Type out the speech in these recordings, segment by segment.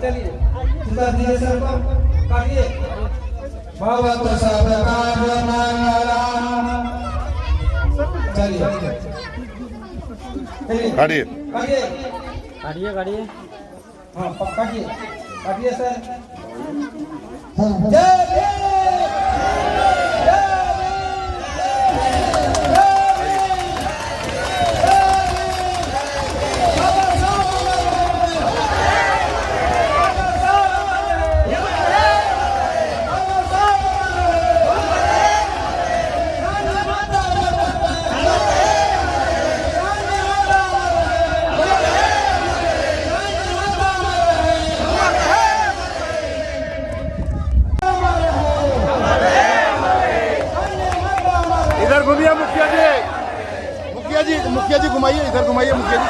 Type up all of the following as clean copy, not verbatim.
चलिए सीधा दीजिए सर को, काटिए। बाबा प्रसाद चलिए काटिए काटिए काटिए, हाँ काटिए काटिए सर। जय इधर घूमिए मुखिया जी घुमाइए, इधर घुमाइए मुखिया जी।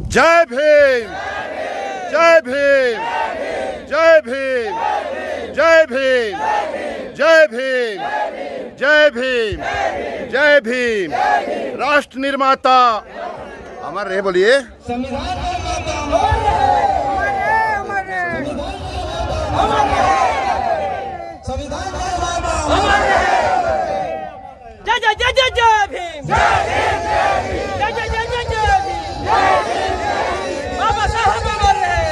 जय भीम जय भीम जय भीम जय भीम जय भीम जय भीम जय भीम। राष्ट्र निर्माता अमर रहे, बोलिए। जय जय जय जय जय भीम, जय जय जय जय जय भीम। बाबा साहब अमर रहे,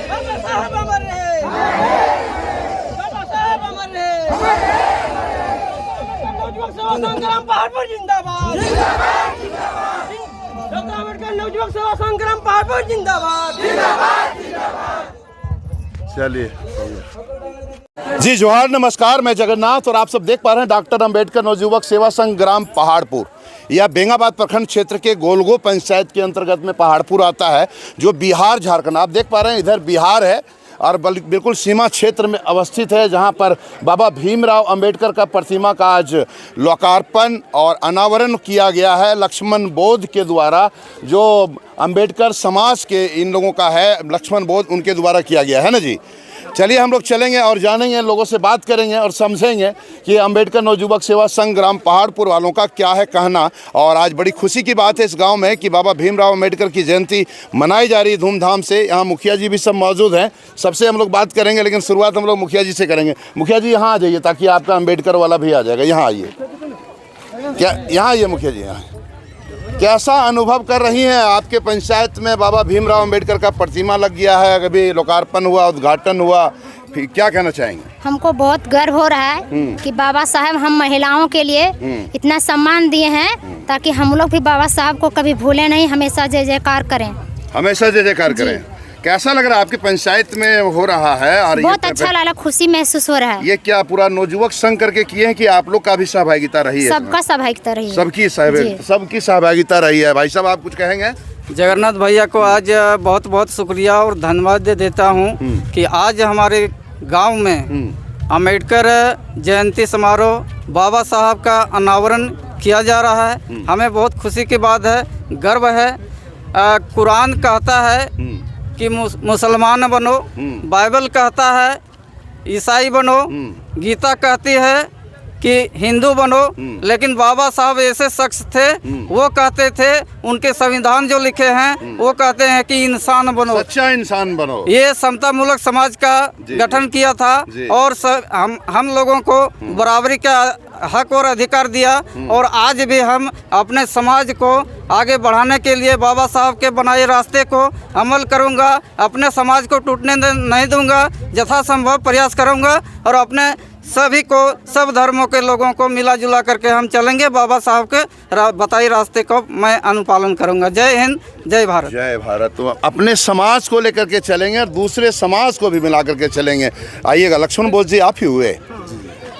बाबा साहब अमर रहे, बाबा साहब अमर रहे। नवजुवक सेवा संग्राम पहाड़पुर जिंदाबाद, डॉक्टर अम्बेडकर नवजुवक सेवा संग्राम पहाड़पुर जिंदाबाद। चलिए जी, जोहार नमस्कार, मैं जगन्नाथ और आप सब देख पा रहे हैं डॉक्टर अंबेडकर नवयुवक सेवा संग्राम पहाड़पुर। यह बेंगाबाद प्रखंड क्षेत्र के गोलगो पंचायत के अंतर्गत में पहाड़पुर आता है, जो बिहार झारखंड, आप देख पा रहे हैं इधर बिहार है और बिल्कुल सीमा क्षेत्र में अवस्थित है, जहां पर बाबा भीमराव अंबेडकर का प्रतिमा का आज लोकार्पण और अनावरण किया गया है लक्ष्मण बोध के द्वारा। जो अंबेडकर समाज के इन लोगों का है लक्ष्मण बोध, उनके द्वारा किया गया है ना जी। चलिए हम लोग चलेंगे और जानेंगे, लोगों से बात करेंगे और समझेंगे कि अंबेडकर नवयुवक सेवा संग्राम पहाड़पुर वालों का क्या है कहना। और आज बड़ी खुशी की बात है इस गांव में कि बाबा भीमराव अंबेडकर की जयंती मनाई जा रही है धूमधाम से। यहाँ मुखिया जी भी सब मौजूद हैं, सबसे हम लोग बात करेंगे, लेकिन शुरुआत हम लोग मुखिया जी से करेंगे। मुखिया जी यहाँ आ जाइए ताकि आपका अंबेडकर वाला भी आ जाएगा। यहाँ आइए, क्या यहाँ आइए मुखिया जी। यहाँ कैसा अनुभव कर रही हैं? आपके पंचायत में बाबा भीमराव अंबेडकर का प्रतिमा लग गया है, अभी लोकार्पण हुआ, उद्घाटन हुआ, फिर क्या कहना चाहेंगे? हमको बहुत गर्व हो रहा है कि बाबा साहब हम महिलाओं के लिए इतना सम्मान दिए हैं, ताकि हम लोग भी बाबा साहब को कभी भूले नहीं, हमेशा जय जयकार करें, हमेशा जय जयकार करें। कैसा लग रहा है आपके पंचायत में हो रहा है? और बहुत अच्छा लगा, खुशी महसूस हो रहा है। ये क्या पूरा नवयुवक संघ करके किए हैं कि आप लोग का भी सहभागिता रही है? सबका सहभागिता रही है, सबकी सहभागिता रही है। भाई साहब आप कुछ कहेंगे? जगन्नाथ भैया को आज बहुत बहुत शुक्रिया और धन्यवाद देता हूँ कि आज हमारे गांव में अंबेडकर जयंती समारोह बाबा साहब का अनावरण किया जा रहा है। हमें बहुत खुशी की बात है, गर्व है। कुरान कहता है कि मुसलमान बनो, बाइबल कहता है ईसाई बनो, गीता कहती है कि हिंदू बनो, लेकिन बाबा साहब ऐसे शख्स थे, वो कहते थे, उनके संविधान जो लिखे हैं वो कहते हैं कि इंसान बनो, सच्चा इंसान बनो। ये समता मूलक समाज का गठन किया था और हम लोगों को बराबरी का हक और अधिकार दिया। और आज भी हम अपने समाज को आगे बढ़ाने के लिए बाबा साहब के बनाए रास्ते को अमल करूंगा, अपने समाज को टूटने नहीं दूंगा, यथासंभव प्रयास करूंगा और अपने सभी को, सब धर्मों के लोगों को मिला जुला करके हम चलेंगे। बाबा साहब के बताए रास्ते को मैं अनुपालन करूंगा। जय हिंद, जय भारत। जय भारत। तो अपने समाज को लेकर के चलेंगे और दूसरे समाज को भी मिला करके चलेंगे। आइएगा, लक्ष्मण बोध जी आप ही हुए।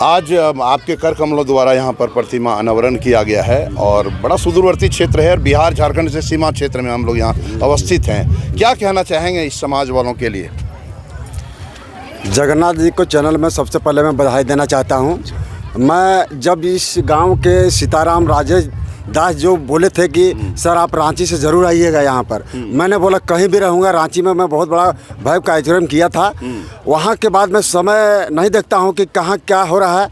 आज आपके कर कमलों द्वारा यहाँ पर प्रतिमा अनावरण किया गया है और बड़ा सुदूरवर्ती क्षेत्र है और बिहार झारखंड से सीमा क्षेत्र में हम लोग यहाँ अवस्थित हैं। क्या कहना चाहेंगे इस समाज वालों के लिए? जगन्नाथ जी को चैनल में सबसे पहले मैं बधाई देना चाहता हूँ। मैं जब इस गांव के सीताराम राजेश दास जो बोले थे कि सर आप रांची से ज़रूर आइएगा यहाँ पर, मैंने बोला कहीं भी रहूँगा। रांची में मैं बहुत बड़ा भव्य कार्यक्रम किया था। वहाँ के बाद मैं समय नहीं देखता हूँ कि कहाँ क्या हो रहा है।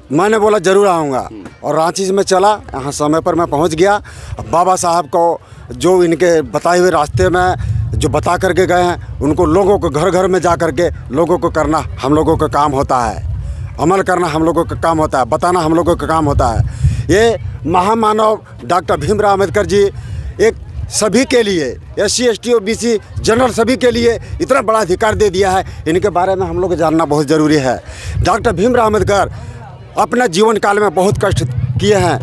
मैंने बोला ज़रूर आऊँगा और रांची से मैं चला, यहाँ समय पर मैं पहुँच गया। बाबा साहब को जो इनके बताए हुए रास्ते में जो बता करके गए हैं, उनको लोगों को घर घर में जा कर के लोगों को करना हम लोगों का काम होता है, अमल करना हम लोगों का काम होता है, बताना हम लोगों का काम होता है। ये महामानव डॉक्टर भीमराव अम्बेडकर जी एक सभी के लिए, SC ST OBC जनरल सभी के लिए इतना बड़ा अधिकार दे दिया है, इनके बारे में हम लोग को जानना बहुत ज़रूरी है। डॉक्टर भीमराव अम्बेडकर अपने जीवन काल में बहुत कष्ट किए हैं,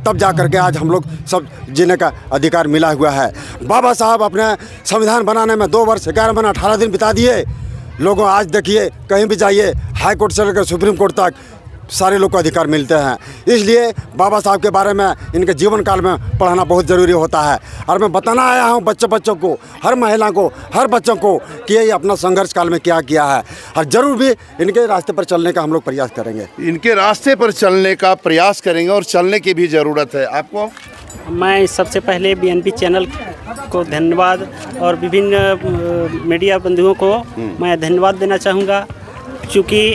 तब जा कर के आज हम लोग सब जीने का अधिकार मिला हुआ है। बाबा साहब अपने संविधान बनाने में 2 वर्ष 11 महीने 18 दिन बिता दिए। लोगों आज देखिए कहीं भी जाइए, हाई कोर्ट से लेकर सुप्रीम कोर्ट तक सारे लोग को अधिकार मिलते हैं। इसलिए बाबा साहब के बारे में इनके जीवन काल में पढ़ाना बहुत ज़रूरी होता है। और मैं बताना आया हूँ बच्चों को, हर महिला को, हर बच्चों को कि ये अपना संघर्ष काल में क्या किया है, और ज़रूर भी इनके रास्ते पर चलने का हम लोग प्रयास करेंगे। इनके रास्ते पर चलने का प्रयास करेंगे और चलने की भी ज़रूरत है। आपको मैं सबसे पहले BNP चैनल को धन्यवाद और विभिन्न मीडिया बंधुओं को मैं धन्यवाद देना चाहूँगा, चूँकि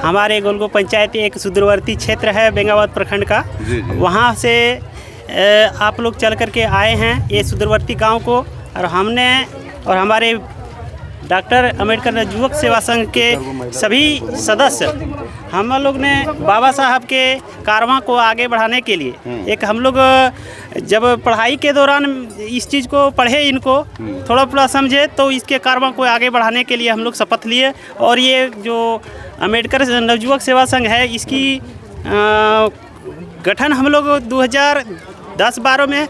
हमारे गोलगो पंचायत एक सुदूरवर्ती क्षेत्र है बेंगाबाद प्रखंड का। वहाँ से आप लोग चल कर के आए हैं ये सुदूरवर्ती गांव को, और हमने और हमारे डॉक्टर अम्बेडकर युवक सेवा संघ के सभी सदस्य हम लोग ने बाबा साहब के कारवां को आगे बढ़ाने के लिए एक हम लोग जब पढ़ाई के दौरान इस चीज़ को पढ़े, इनको थोड़ा समझे, तो इसके कारवां को आगे बढ़ाने के लिए हम लोग शपथ लिए। और ये जो अम्बेडकर नवयुवक सेवा संघ है, इसकी गठन हम लोग 2010-12 में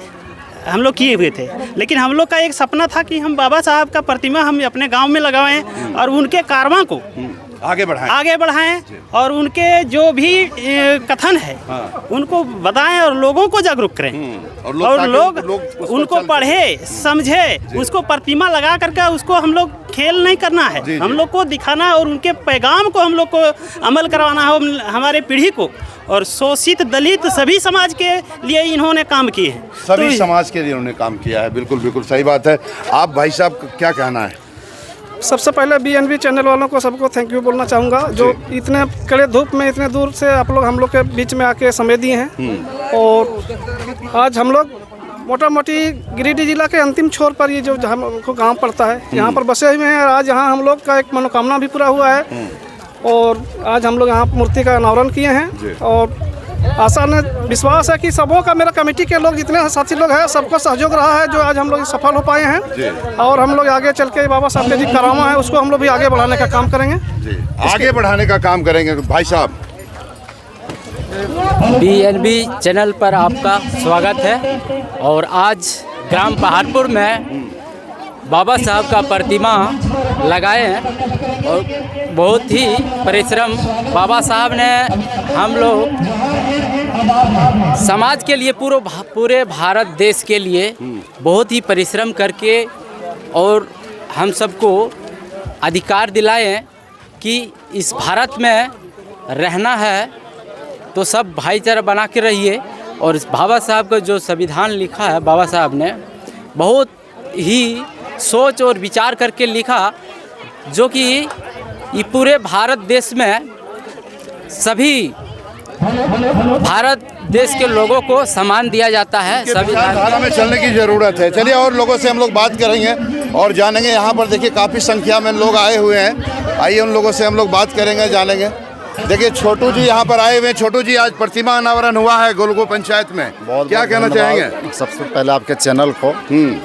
हम लोग किए हुए थे। लेकिन हम लोग का एक सपना था कि हम बाबा साहब का प्रतिमा हम अपने गांव में लगाएं और उनके कारवां को आगे बढ़ाएं और उनके जो भी कथन है उनको बताएं और लोगों को जागरूक करें और लोग उनको पढ़े समझे, उसको प्रतिमा लगा करके उसको हम लोग खेल नहीं करना है, हम लोग को दिखाना है और उनके पैगाम को हम लोग को अमल करवाना है हमारे पीढ़ी को। और शोषित दलित सभी समाज के लिए इन्होंने काम किए हैं, सभी समाज के लिए उन्होंने काम किया है। बिल्कुल बिल्कुल सही बात है। आप भाई साहब क्या कहना है? सबसे पहले BNP चैनल वालों को सबको थैंक यू बोलना चाहूँगा, जो इतने कड़े धूप में इतने दूर से आप लोग हम लोग के बीच में आके समय दिए हैं। और आज हम लोग मोटा मोटी गिरिडीह जिला के अंतिम छोर पर ये जो हमको गांव पड़ता है, यहाँ पर बसे हुए हैं। आज यहाँ हम लोग का एक मनोकामना भी पूरा हुआ है और आज हम लोग यहाँ मूर्ति का अनावरण किए हैं। और आशा ने विश्वास है कि सबों का, मेरा कमेटी के लोग जितने साथी लोग हैं, सबको सहयोग रहा है जो आज हम लोग सफल हो पाए हैं। और हम लोग आगे चल के बाबा साहब के जी कारवां है उसको हम लोग भी आगे बढ़ाने का काम करेंगे, आगे बढ़ाने का काम करेंगे। भाई साहब, BNP चैनल पर आपका स्वागत है। और आज ग्राम पहाड़पुर में बाबा साहब का प्रतिमा लगाए हैं और बहुत ही परिश्रम बाबा साहब ने हम लोग समाज के लिए पूरे भारत देश के लिए बहुत ही परिश्रम करके और हम सबको अधिकार दिलाए हैं कि इस भारत में रहना है तो सब भाईचारा बना के रहिए। और इस बाबा साहब का जो संविधान लिखा है, बाबा साहब ने बहुत ही सोच और विचार करके लिखा, जो कि ये पूरे भारत देश में सभी भारत देश के लोगों को सम्मान दिया जाता है। सभी धारा में चलने की ज़रूरत है। चलिए और लोगों से हम लोग बात करेंगे और जानेंगे। यहाँ पर देखिए काफ़ी संख्या में लोग आए हुए हैं, आइए उन लोगों से हम लोग बात करेंगे, जानेंगे। देखिए छोटू जी यहाँ पर आए हुए हैं। छोटू जी, आज प्रतिमा अनावरण हुआ है गोलगो पंचायत में, क्या कहना चाहेंगे? सबसे पहले आपके चैनल को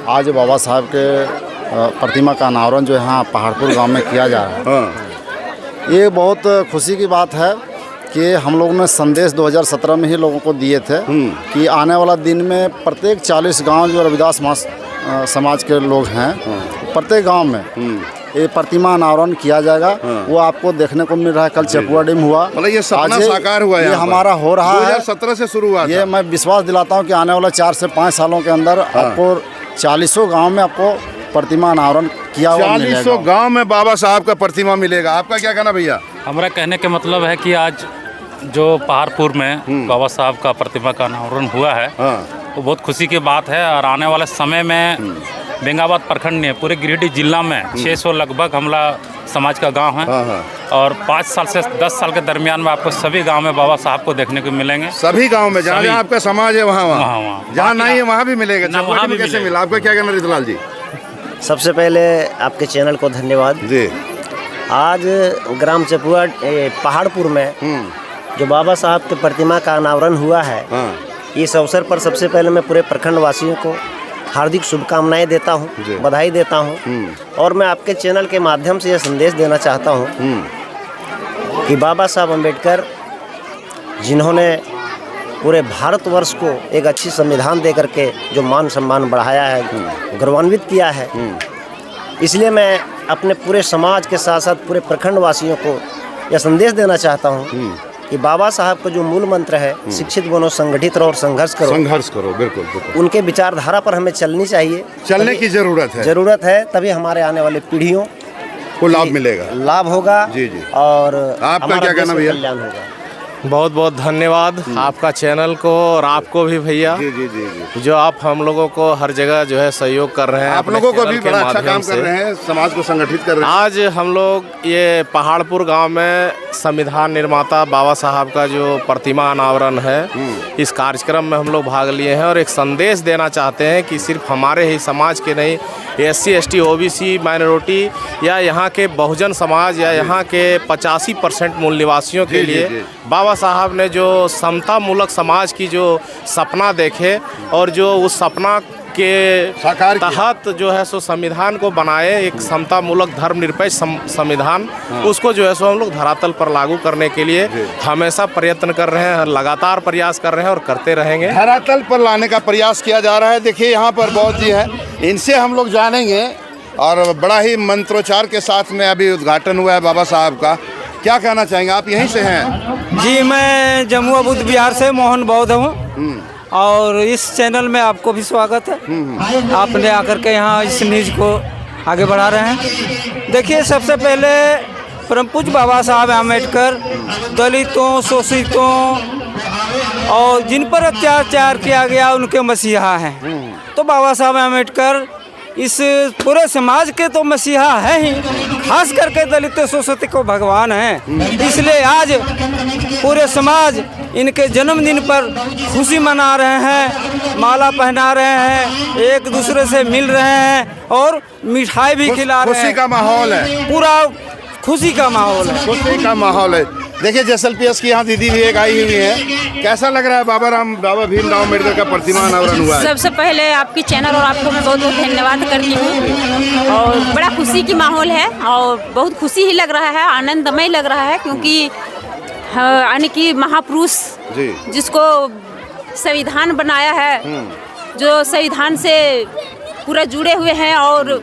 आज बाबा साहब के प्रतिमा का अनावरण जो यहाँ पहाड़पुर गांव में किया जा रहा है, ये बहुत खुशी की बात है कि हम लोगों ने संदेश 2017 में ही लोगों को दिए थे कि आने वाला दिन में प्रत्येक 40 गांव जो रविदास समाज के लोग हैं, प्रत्येक गांव में ये प्रतिमा अनावरण किया जाएगा। वो आपको देखने को मिल रहा है। कल चपुआ डैम हुआ, मतलब ये सपना साकार हुआ है, ये हमारा हो रहा है। 2017 से शुरू हुआ। ये मैं विश्वास दिलाता हूँ कि आने वाला 4 से 5 सालों के अंदर आपको 40 गाँव में आपको प्रतिमा अनावरण किया हुआ मिलेगा। 40 गाँव में बाबा साहब का प्रतिमा मिलेगा। आपका क्या कहना भैया? हमारा कहने का मतलब है कि आज जो पहाड़पुर में बाबा साहब का प्रतिमा का अनावरण हुआ है वो बहुत खुशी की बात है। और आने वाले समय में बेंगाबाद प्रखंड में पूरे गिरिडीह जिला में 600 लगभग हमला समाज का गांव है। और 5 साल से 10 साल के दरमियान में आपको सभी गांव में बाबा साहब को देखने को मिलेंगे। सभी गांव में जहाँ जहाँ आपका समाज है वहाँ जहाँ नहीं है वहाँ भी मिलेगा। वहाँ भी कैसे मिला? आपका क्या कहना रितलाल जी? सबसे पहले आपके चैनल को धन्यवाद जी। आज ग्राम चपुआ पहाड़पुर में जो बाबा साहब के प्रतिमा का अनावरण हुआ है, इस अवसर पर सबसे पहले मैं पूरे प्रखंड वासियों को हार्दिक शुभकामनाएं देता हूं, बधाई देता हूं। और मैं आपके चैनल के माध्यम से यह संदेश देना चाहता हूं कि बाबा साहब अम्बेडकर जिन्होंने पूरे भारतवर्ष को एक अच्छी संविधान दे करके जो मान सम्मान बढ़ाया है, गौरवान्वित किया है, इसलिए मैं अपने पूरे समाज के साथ साथ पूरे प्रखंड वासियों को यह संदेश देना चाहता हूं कि बाबा साहब का जो मूल मंत्र है, शिक्षित बनो, संगठित रहो और संघर्ष करो। संघर्ष करो, बिल्कुल बिल्कुल। उनके विचारधारा पर हमें चलनी चाहिए, चलने की जरूरत है। तभी हमारे आने वाली पीढ़ियों को लाभ मिलेगा, लाभ होगा। जी जी। और आपका क्या कहना भैया? कल्याण होगा। बहुत बहुत धन्यवाद आपका चैनल को और आपको भी भैया। जी जी जी जी। जो आप हम लोगों को हर जगह जो है सहयोग कर रहे हैं, आप लोगों को भी बड़ा अच्छा काम कर रहे हैं, समाज को संगठित कर रहे हैं। आज हम लोग ये पहाड़पुर गांव में संविधान निर्माता बाबा साहब का जो प्रतिमा अनावरण है, इस कार्यक्रम में हम लोग भाग लिए हैं और एक संदेश देना चाहते हैं कि सिर्फ हमारे ही समाज के नहीं, SC ST OBC माइनॉरिटी या यहाँ के बहुजन समाज या यहाँ के 85% मूल निवासियों के लिए बाबा साहब ने जो समता मूलक समाज की जो सपना देखे और जो उस सपना के तहत जो है सो संविधान को बनाए, एक समता मूलक धर्मनिरपेक्ष संविधान, उसको जो है सो हम लोग धरातल पर लागू करने के लिए हमेशा प्रयत्न कर रहे हैं, लगातार प्रयास कर रहे हैं और करते रहेंगे। धरातल पर लाने का प्रयास किया जा रहा है। देखिए यहाँ पर बहुत जी है, इनसे हम लोग जानेंगे और बड़ा ही मंत्रोच्चार के साथ में अभी उद्घाटन हुआ है बाबा साहब का। क्या कहना चाहेंगे? आप यहीं से हैं? जी, मैं जमुआ बुद्ध बिहार से मोहन बौद्ध हूँ और इस चैनल में आपको भी स्वागत है। आपने आकर के यहाँ इस न्यूज़ को आगे बढ़ा रहे हैं। देखिए, सबसे पहले परम पूज्य बाबा साहब अम्बेडकर दलितों, शोषितों और जिन पर अत्याचार किया गया उनके मसीहा हैं। तो बाबा साहब अम्बेडकर इस पूरे समाज के तो मसीहा है ही, खास करके दलित शोषित को भगवान हैं। इसलिए आज पूरे समाज इनके जन्मदिन पर खुशी मना रहे हैं, माला पहना रहे हैं, एक दूसरे से मिल रहे हैं और मिठाई भी खिला रहे हैं। खुशी का माहौल है, पूरा खुशी का माहौल है, खुशी का माहौल है। देखिए जैसलपीएस की यहाँ दीदी भी एक आई हुई है। कैसा लग रहा है बाबा भीमराव अम्बेडकर का प्रतिमा अनावरण हुआ है? सबसे पहले आपकी चैनल और आपको मैं बहुत बहुत धन्यवाद करती हूँ और बड़ा खुशी की माहौल है और बहुत खुशी ही लग रहा है, आनंदमय लग रहा है, क्योंकि यानी कि महापुरुष जिसको संविधान बनाया है, जो संविधान से पूरा जुड़े हुए हैं और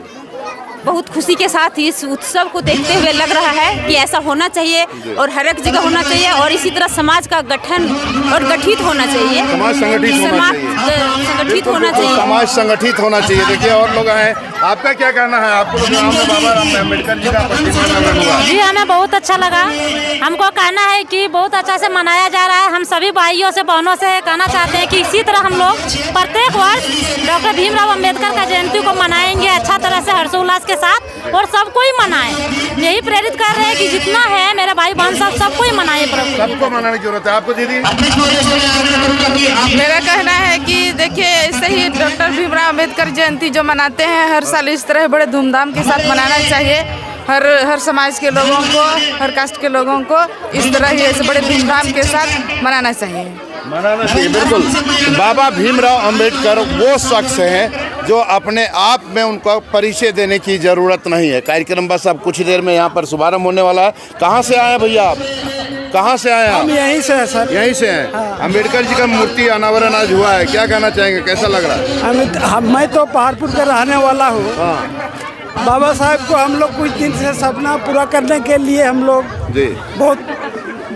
बहुत खुशी के साथ इस उत्सव को देखते हुए लग रहा है कि ऐसा होना चाहिए और हर एक जगह होना चाहिए और इसी तरह समाज का गठन और गठित होना चाहिए, समाज संगठित होना चाहिए, समाज संगठित होना चाहिए। देखिए और लोग हैं, आपका क्या कहना है? आपको बाबा अम्बेडकर जी का प्रतिमा अनावरण हुआ? जी, हमें बहुत अच्छा लगा। हमको कहना है कि बहुत अच्छा से मनाया जा रहा है। हम सभी भाइयों से बहनों से कहना चाहते हैं कि इसी तरह हम लोग प्रत्येक वर्ष डॉक्टर भीमराव अम्बेडकर का जयंती को मनाएंगे अच्छा तरह से, हर्षोल्लास के साथ, और सबको ही मनाएं। यही प्रेरित कर रहे हैं कि जितना है मेरे भाई बहन सबको ही मनाएं। सबको मनाने की जरूरत है। आपको दीदी? मेरा कहना है कि देखिए, ऐसे ही डॉक्टर भीमराव अम्बेडकर जयंती जो मनाते हैं हर साल, इस तरह बड़े धूमधाम के साथ मनाना चाहिए। हर समाज के लोगों को, हर कास्ट के लोगों को इस तरह ही ऐसे बड़े धूमधाम के साथ मनाना चाहिए। बिल्कुल। बाबा भीमराव अम्बेडकर वो शख्स हैं जो अपने आप में उनको परिचय देने की ज़रूरत नहीं है। कार्यक्रम बस अब कुछ देर में यहाँ पर शुभारंभ होने वाला है। कहाँ से आए भैया आप? कहाँ से आए आप? यहीं से है सर। यहीं से हैं। हाँ। अम्बेडकर जी का मूर्ति अनावरण आज हुआ है, क्या कहना चाहेंगे? कैसा लग रहा है? मैं तो पहाड़पुर का रहने वाला हूँ। बाबा साहब को हम लोग कुछ दिन से सपना पूरा करने के लिए हम लोग बहुत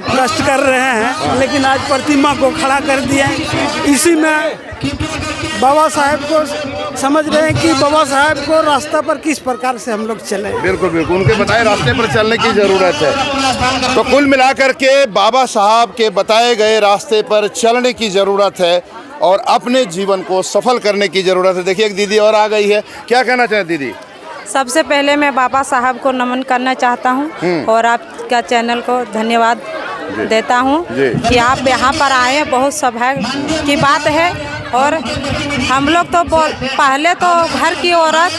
कष्ट कर रहे हैं, लेकिन आज प्रतिमा को खड़ा कर दिया। इसी में बाबा साहब को समझ रहे हैं कि बाबा साहब को रास्ता पर किस प्रकार से हम लोग चले। बिल्कुल बिल्कुल, उनके बताए रास्ते पर चलने की ज़रूरत है। तो कुल मिलाकर के बाबा साहब के बताए गए रास्ते पर चलने की ज़रूरत है। और अपने जीवन को सफल करने की ज़रूरत है। देखिए एक दीदी और आ गई है, क्या कहना चाहें दीदी? सबसे पहले मैं बाबा साहब को नमन करना चाहता हूँ और आपका चैनल को धन्यवाद देता हूँ कि आप यहाँ पर आए, बहुत सौभाग्य की बात है। और हम लोग तो पहले तो घर की औरत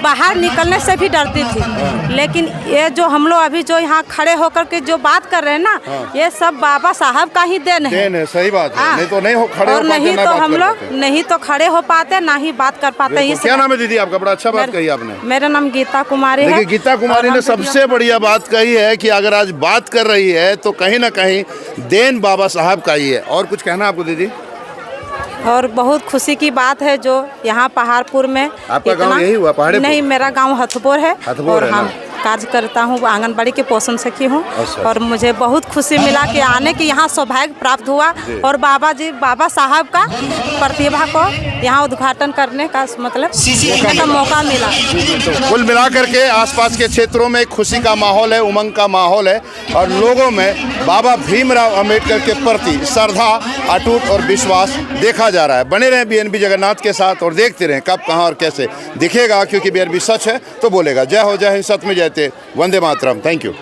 बाहर निकलने से भी डरती थी, लेकिन ये जो हम लोग अभी जो यहाँ खड़े होकर के जो बात कर रहे हैं ना, ये सब बाबा साहब का ही देन है। सही बात है, नहीं तो नहीं खड़े और नहीं तो हम लोग नहीं तो खड़े हो पाते, ना ही बात कर पाते। क्या नाम है दीदी आपका? बड़ा अच्छा बात कही आपने। मेरा नाम गीता कुमारी है। देखिए गीता कुमारी ने सबसे बढ़िया बात कही है कि अगर आज बात कर रही है तो कहीं ना कहीं देन बाबा साहब का ही है। और कुछ कहना आपको दीदी? और बहुत खुशी की बात है जो यहाँ पहाड़पुर में। आपका गांव यही हुआ पहाड़पुर? नहीं, मेरा गांव हथपुर है और हम कार्य करता हूँ, आंगनबाड़ी के पोषण सखी हूँ। और मुझे बहुत खुशी मिला कि आने की यहाँ सौभाग्य प्राप्त हुआ और बाबा साहब का प्रतिभा को यहाँ उद्घाटन करने का मतलब मौका मिला। कुल मिलाकर के आसपास के क्षेत्रों में खुशी का माहौल है, उमंग का माहौल है और लोगों में बाबा भीमराव अंबेडकर के प्रति श्रद्धा, अटूट और विश्वास देखा जा रहा है। बने रहें BNB जगन्नाथ के साथ और देखते रहें कब कहां और कैसे दिखेगा, क्योंकि BNB सच है तो बोलेगा। जय हो, जय हिंद, सत्य में जयते, वंदे मातरम। Thank you.